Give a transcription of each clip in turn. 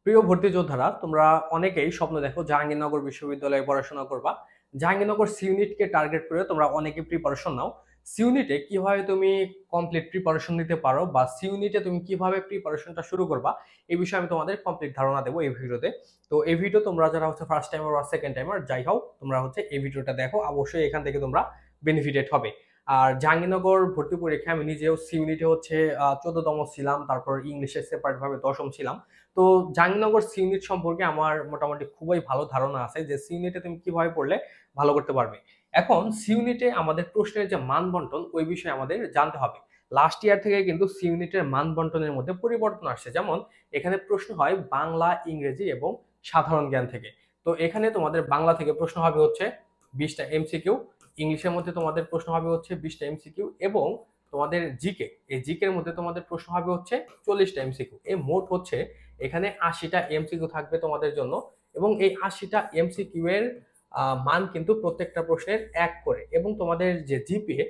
প্রিয় ভর্তি যোদ্ধারা, তোমরা অনেকেই স্বপ্ন দেখো জাহাঙ্গীরনগর বিশ্ববিদ্যালয়ে পড়াশোনা করবা। জাহাঙ্গীরনগর সি ইউনিটকে টার্গেট করে তোমরা অনেকে প্রিপারেশন নাও। সি ইউনিটে কিভাবে তুমি কমপ্লিট প্রিপারেশন নিতে পারো বা সি ইউনিটে তুমি কিভাবে প্রিপারেশনটা শুরু করবা, এই বিষয়ে আমি তোমাদের কমপ্লিট ধারণা দেবো এই ভিডিওতে। তো এই ভিডিও তোমরা যারা ফার্স্ট টাইমার বা সেকেন্ড টাইমার যাই হও, তোমরা এই ভিডিওটা দেখো, অবশ্যই এখান থেকে তোমরা বেনিফিটেড হবে। আর জাহাঙ্গীরনগর ভর্তি পরীক্ষায় আমি নিজেও সি ইউনিটে 14তম ছিলাম, তারপর ইংলিশে সেপারেট ভাবে 10ম ছিলাম। তো জাহাঙ্গীরনগর সি ইউনিট সম্পর্কে আমার মোটামুটি খুবই ভালো ধারণা আছে যে সি ইউনিটে তুমি কিভাবে পড়লে ভালো করতে পারবে। এখন সি ইউনিটে আমাদের প্রশ্নের যে মান বন্টন, ওই বিষয়ে আমাদের জানতে হবে। লাস্ট ইয়ার থেকে কিন্তু সি ইউনিটের মান বন্টনের মধ্যে পরিবর্তন আসছে। যেমন এখানে প্রশ্ন হয় বাংলা, ইংরেজি এবং সাধারণ জ্ঞান থেকে। তো এখানে তোমাদের বাংলা থেকে প্রশ্ন হবে 20টা এমসিকিউ, ইংলিশের মধ্যে তোমাদের প্রশ্ন হবে 20টা এমসিকিউ, এবং তোমাদের জিকে, এই জিকের মধ্যে তোমাদের প্রশ্ন হবে 40টা এমসিকিউ। এই মোট এখানে 80টা এমসিকিউ থাকবে তোমাদের জন্য। এবং এই 80টা এমসিকিউ এর মান কিন্তু প্রত্যেকটা প্রশ্নের 1 করে, এবং তোমাদের যে জিপিএ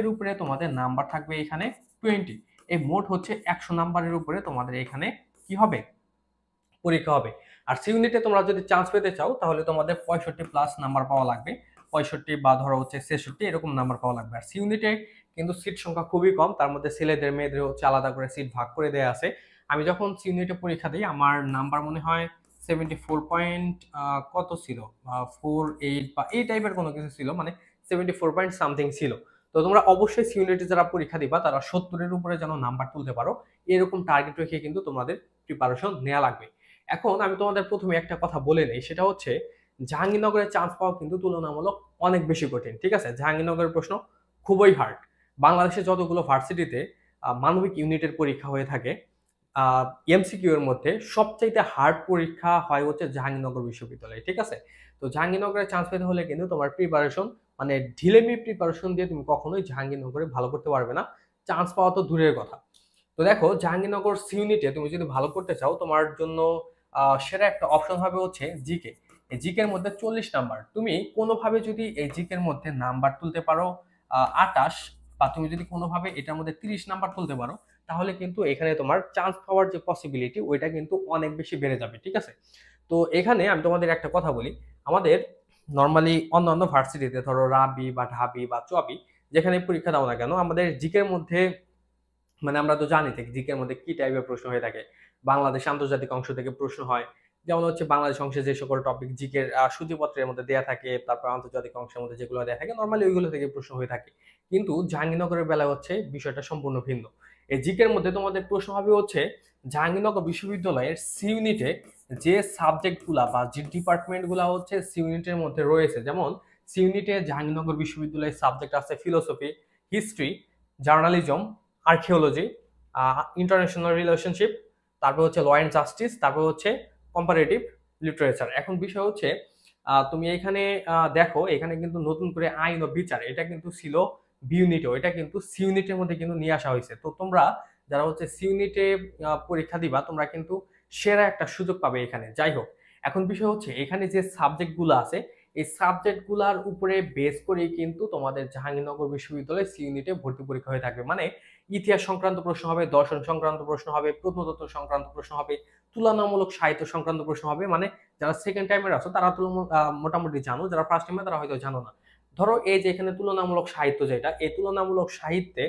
এর উপরে তোমাদের নাম্বার থাকবে এখানে 20। এই মোট 100 নাম্বারের উপরে তোমাদের এখানে কি হবে, পরীক্ষা হবে। আর সি ইউনিটে তোমরা যদি চান্স পেতে চাও তাহলে তোমাদের 65+ নাম্বার পাওয়া লাগবে, 65 বা ধরো 66 এরকম নাম্বার পাওয়া লাগবে। আর সি ইউনিটে কিন্তু সিট সংখ্যা খুবই কম, তার মধ্যে ছেলেদের মেয়েদের আলাদা করে সিট ভাগ করে দেওয়া আছে। আমি যখন সি ইউনিটে পরীক্ষা দিই, আমার নাম্বার মনে হয় 74 পয়েন্ট কত ছিল, 48 বা এই টাইপের কোনো কিছু ছিল, মানে 74 পয়েন্ট সামথিং ছিল। তো তোমরা অবশ্যই সি ইউনিটে যারা পরীক্ষা দিবা তারা 70-এর উপরে যেন নাম্বার তুলতে পারো, এরকম টার্গেট রেখে কিন্তু তোমাদের প্রিপারেশন নেওয়া লাগবে। এখন আমি তোমাদের প্রথমে একটা কথা বলে নেই, সেটা জাহাঙ্গীরনগরে চান্স পাওয়া কিন্তু তুলনামূলক অনেক বেশি কঠিন। ঠিক আছে, জাহাঙ্গীরনগরের প্রশ্ন খুবই হার্ড। বাংলাদেশে যতগুলো ভার্সিটিতে মানবিক ইউনিটের পরীক্ষা হয়ে থাকে, এমসিকিউ এর মধ্যে সবচাইতে হার্ড পরীক্ষা হয় জাহাঙ্গীরনগর বিশ্ববিদ্যালয়ে। ঠিক আছে, তো জাহাঙ্গীরনগরে চান্স পেতে হলে কিন্তু তোমার প্রিপারেশন, মানে ঢিলেমি প্রিপারেশন দিয়ে তুমি কখনোই জাহাঙ্গীরনগরে ভালো করতে পারবে না, চান্স পাওয়া তো দূরের কথা। তো দেখো, জাহাঙ্গীরনগর সি ইউনিটে তুমি যদি ভালো করতে চাও, তোমার জন্য সেরা একটা অপশন হবে জিকে। এই জিকের মধ্যে 40 নাম্বার, তুমি কোনোভাবে যদি এই জিকের মধ্যে নাম্বার তুলতে পারো 28, বা তুমি যদি কোনোভাবে এটার মধ্যে 30 নাম্বার তুলতে পারো, তাহলে কিন্তু এখানে তোমার চান্স পাওয়ার যে পসিবিলিটি, ওইটা কিন্তু অনেক বেশি বেড়ে যাবে। ঠিক আছে, তো এখানে আমি তোমাদের একটা কথা বলি। আমাদের নর্মালি অন্যান্য ভার্সিটিতে, ধরো রাবি বা ঢাবি বা চবি, যেখানে পরীক্ষা দাও না কেন, আমাদের জিকের মধ্যে, মানে আমরা তো জানি থেকে জিকের মধ্যে কি টাইপের প্রশ্ন হয়ে থাকে। বাংলাদেশ আন্তর্জাতিক অংশ থেকে প্রশ্ন হয়, যেমন বাংলাদেশ অংশে যে সকল টপিক জিকের সূচিপত্রের মধ্যে দেয়া থাকে, তারপর আন্তর্জাতিক অংশের মধ্যে যেগুলো দেয়া থাকে, নর্মালি ওইগুলো থেকে প্রশ্ন হয়ে থাকে। কিন্তু জাহাঙ্গীরনগরের বেলা বিষয়টা সম্পূর্ণ ভিন্ন। এই জিকের মধ্যে তোমাদের প্রশ্ন হবে জাহাঙ্গীরনগর বিশ্ববিদ্যালয়ের সি ইউনিটে যে সাবজেক্ট গুলা বা যে ডিপার্টমেন্ট গুলা সি ইউনিটের মধ্যে রয়েছে। যেমন সি ইউনিটে জাহাঙ্গীরনগর বিশ্ববিদ্যালয়ের সাবজেক্ট আছে philosophy, history, journalism, archaeology, international relationship, তারপর ল অ্যান্ড জাস্টিস, তারপর কম্পারেটিভ লিটারেচার। এখন বিষয় তুমি এখানে দেখো, এখানে কিন্তু নতুন করে আইন ও বিচার, এটা কিন্তু ছিল বি ইউনিটে, এটা কিন্তু সি ইউনিটের মধ্যে কিন্তু নিয়ে আসা হয়েছে। তো তোমরা যারা সি ইউনিটে পরীক্ষা দিবা, তোমরা কিন্তু সেরা একটা সুযোগ পাবে এখানে। যাই হোক, এখন বিষয় এখানে যে সাবজেক্ট গুলো আছে, এই সাবজেক্ট গুলার উপরে বেস করে কিন্তু তোমাদের জাহাঙ্গীরনগর বিশ্ববিদ্যালয়ে সি ইউনিটে ভর্তি পরীক্ষা হয়ে থাকবে। মানে ইতিহাস সংক্রান্ত প্রশ্ন হবে, দর্শন সংক্রান্ত প্রশ্ন হবে, প্রত্নতত্ত্ব সংক্রান্ত প্রশ্ন হবে, তুলনামূলক সাহিত্য সংক্রান্ত প্রশ্ন হবে। মানে যারা সেকেন্ড টাইমের আছো তারা মোটামুটি জানো, যারা ফার্স্ট টাইমে তারা হয়তো জানো না। ধরো এই যে এখানে তুলনামূলক সাহিত্য, যেটা এই তুলনামূলক সাহিত্যে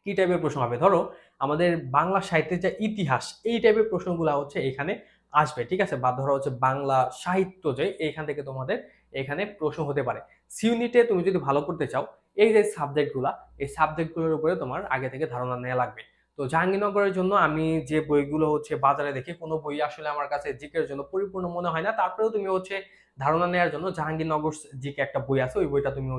কি টাইপের প্রশ্ন হবে, ধরো আমাদের বাংলা সাহিত্যের যে ইতিহাস, এই টাইপের প্রশ্নগুলো এখানে আসবে। ঠিক আছে, বা ধরো বাংলা সাহিত্য, যে এখান থেকে তোমাদের এখানে প্রশ্ন হতে পারে। সি ইউনিটে তুমি যদি ভালো করতে চাও, এই যে সাবজেক্টগুলা, এই সাবজেক্টগুলোর উপরে তোমার আগে থেকে ধারণা নেওয়া লাগবে। তো জাহাঙ্গীরনগরের জন্য আমি যে বইগুলো বাজারে দেখি, কোনো বই আসলে আমার কাছে জিকের জন্য পরিপূর্ণ মনে হয় না। তারপরেও তুমি ধারণা নেওয়ার জন্য জাহাঙ্গীরনগর জিকে একটা বই আছে, ওই বইটা তুমি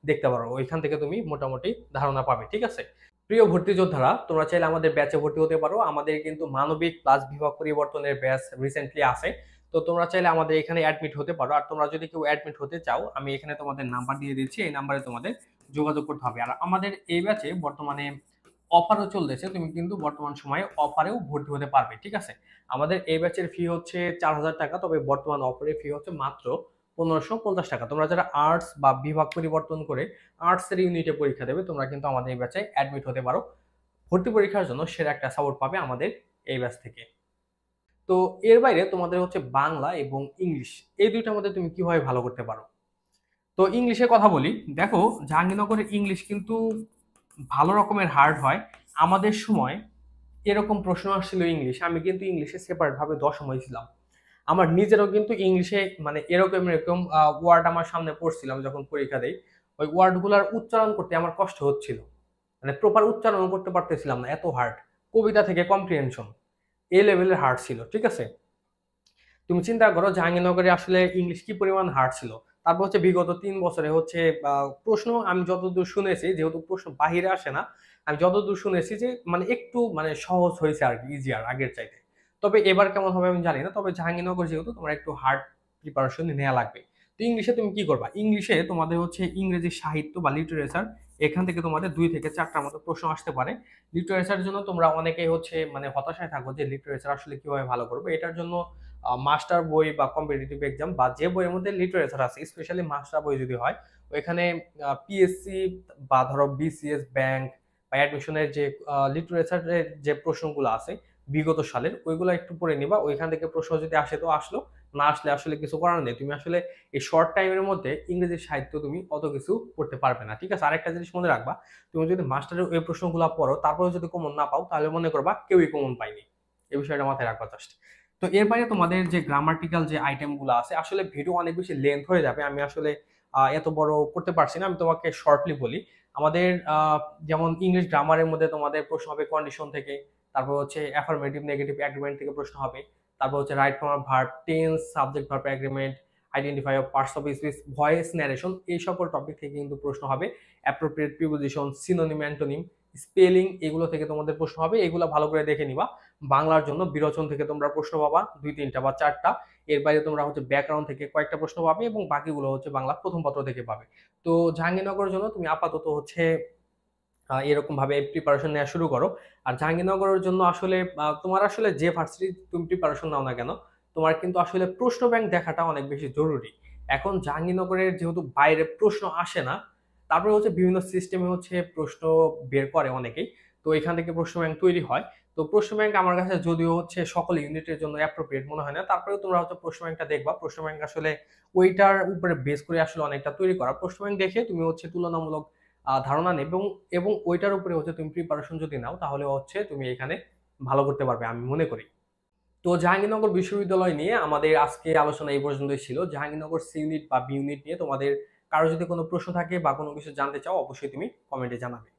দেখতে পারো, ওইখান থেকে তুমি মোটামুটি ধারণা পাবে। ঠিক আছে, প্রিয় ভর্তি যোদ্ধারা, তোমরা চাইলে আমাদের ব্যাচে ভর্তি হতে পারো। আমাদের কিন্তু মানবিক প্লাস বিভাগ পরিবর্তনের ব্যাচ রিসেন্টলি আছে। তো তোমরা চাইলে আমাদের এখানে অ্যাডমিট হতে পারো। আর তোমরা যদি কেউ অ্যাডমিট হতে চাও, আমি এখানে তোমাদের নাম্বার দিয়ে দিচ্ছি, এই নাম্বারে তোমাদের যোগাযোগ করতে হবে। আর আমাদের এই ব্যাচে বর্তমানে অফারও চলতেছে, তুমি কিন্তু বর্তমান সময়ে অফারেও ভর্তি হতে পারবে। ঠিক আছে, আমাদের এই ব্যাচের ফি 4000 টাকা, তবে বর্তমান অফারের ফি মাত্র 1550 টাকা। তোমরা যারা আর্টস বা বিভাগ পরিবর্তন করে আর্টস এর ইউনিটে পরীক্ষা দেবে, তোমরা কিন্তু আমাদের এই ব্যাচে অ্যাডমিট হতে পারো। ভর্তি পরীক্ষার জন্য সেরা একটা সাপোর্ট পাবে আমাদের এই ব্যাচ থেকে। তো এর বাইরে তোমাদের হচ্ছে বাংলা এবং ইংলিশ, এই দুইটার মধ্যে তুমি কিভাবে ভালো করতে পারো। তো ইংলিশের কথা বলি, দেখো জাহাঙ্গীরনগরের ইংলিশ কিন্তু ভালো রকমের হার্ড হয়। আমাদের সময় এরকম প্রশ্ন আসছিল ইংলিশ, আমি কিন্তু ইংলিশে সেপারেট ভাবে 10 হয়েছিলাম। আমার নিজেরও কিন্তু ইংলিশে মানে এরকম এরকম ওয়ার্ড আমার সামনে পড়ছিলাম যখন পরীক্ষা দেই, ওই ওয়ার্ডগুলোর উচ্চারণ করতে আমার কষ্ট হচ্ছিল, মানে প্রপার উচ্চারণ করতে পারতেছিলাম না, এত হার্ড। কবিতা থেকে কম্প্রিহেনশন এই লেভেলের হার্ড ছিল, ঠিক আছে। তুমি চিন্তা করো জাহাঙ্গীরনগরে আসলে ইংলিশ কি পরিমাণ হার্ড ছিল। তারপর হচ্ছে বিগত 3 বছরে হচ্ছে প্রশ্ন আমি যতদূর শুনেছি, যেহেতু প্রশ্ন বাহিরে আসে না, আমি যতদূর শুনেছি যে মানে একটু মানে সহজ হয়েছে আর কি, ইজিয়ার আগের চাইতে। তবে এবার কেমন হবে আমি জানি না, তবে জাহাঙ্গীরনগর যেহেতু তোমার একটু হার্ড প্রিপারেশন নেওয়া লাগবে। তো ইংলিশে তুমি কি করবা, ইংলিশে তোমাদের হচ্ছে ইংরেজি সাহিত্য বা লিটারেচার, এখান থেকে তোমাদের 2 থেকে 4টার মতো প্রশ্ন আসতে পারে। লিটারেচারের জন্য তোমরা অনেকেই হচ্ছে মানে হতাশায় থাকো যে লিটারেচার আসলে কিভাবে ভালো করবে, এটার জন্য মাস্টার বই বা কম্পিটিটিভ এক্সাম বা যে বইয়ের মধ্যে লিটারেচার আছে, স্পেশালি মাস্টার বই যদি হয়, ওইখানে পিএসসি বা ধরো বিসিএস ব্যাংক বা অ্যাডমিশনের যে লিটারেচারের যে প্রশ্নগুলো আছে বিগত সালের, ওইগুলো একটু পড়ে নিবা। ওইখান থেকে প্রশ্ন যদি আসে তো আসলো, না আসলে আসলে কিছু করার নেই। তুমি আসলে এই শর্ট টাইমের মধ্যে ইংরেজি সাহিত্য তুমি অত কিছু পড়তে পারবে না, ঠিক আছে। আরেকটা জিনিস মনে রাখবা, তুমি যদি মাস্টারের ওই প্রশ্নগুলো পড়ো তারপরে যদি কমন না পাও, তাহলে মনে করবা কেউই কমন পায়নি। এই বিষয়টা মাথায় রাখবা জাস্ট। তো এর বাইরে তোমাদের যে গ্রামাটিক্যাল যে আইটেমগুলো আছে, আসলে ভিডিও অনেক বেশি লেন্থ হয়ে যাবে, আমি আসলে এত বড় করতে পারছি না, আমি তোমাকে শর্টলি বলি। আমাদের যেমন ইংলিশ গ্রামারের মধ্যে তোমাদের প্রশ্ন হবে কন্ডিশন থেকে, তারপর হচ্ছে অ্যাফার্মেটিভ নেগেটিভ অ্যাগ্রিমেন্ট থেকে প্রশ্ন হবে, তারপর হচ্ছে right form verb, tense, subject verb agreement, identify of parts of speech, voice narration, এই সকল টপিক থেকে কিন্তু প্রশ্ন হবে। Appropriate preposition, synonym, antonym, spelling, এগুলো থেকে তোমাদের প্রশ্ন হবে, এগুলো ভালো করে দেখে নিবা। বাংলার জন্য বিরোচন থেকে তোমরা প্রশ্ন পাবা 2-3টা বা 4টা। এর বাইরে তোমরা হচ্ছে ব্যাকরণ থেকে কয়েকটা প্রশ্ন পাবে এবং বাকিগুলো হচ্ছে বাংলা প্রথম পত্র থেকে পাবে। তো জাহাঙ্গীরনগরের জন্য তুমি আপাতত হচ্ছে এরকম ভাবে প্রিপারেশন নেওয়া শুরু করো। আর জাহাঙ্গীরনগরের জন্য আসলে তোমার আসলে যে ভার্সিটি তুমি প্রিপারেশন নাও না কেন, তোমার কিন্তু আসলে প্রশ্ন ব্যাংক দেখাটা অনেক বেশি জরুরি। এখন জাহাঙ্গীরনগরের যেহেতু বাইরে প্রশ্ন আসে না, তারপরে হচ্ছে বিভিন্ন সিস্টেমে হচ্ছে প্রশ্ন বের করে অনেকেই, তো এখান থেকে প্রশ্ন ব্যাংক তৈরি হয়। তো প্রশ্ন ব্যাংক আমার কাছে যদিও হচ্ছে সকল ইউনিটের জন্য অ্যাপ্রোপ্রিয়েট মনে হয় না, তারপরেও তোমরা হচ্ছে প্রশ্ন ব্যাংকটা দেখবা। প্রশ্ন ব্যাংক আসলে ওইটার উপরে বেস করে আসলে অনেকটা তৈরি করা। প্রশ্ন ব্যাংক দেখে তুমি হচ্ছে তুলনামূলক ধারণা নেবে এবং এবং ওইটার উপরে হচ্ছে তুমি প্রিপারেশন যদি নাও, তাহলে হচ্ছে তুমি এখানে ভালো করতে পারবে আমি মনে করি। তো জাহাঙ্গীরনগর বিশ্ববিদ্যালয় নিয়ে আমাদের আজকে আলোচনা এই পর্যন্তই ছিল। জাহাঙ্গীরনগর সি ইউনিট বা বি ইউনিট নিয়ে তোমাদের কারো যদি কোনো প্রশ্ন থাকে বা কোনো কিছু জানতে চাও, অবশ্যই তুমি কমেন্টে জানাবে।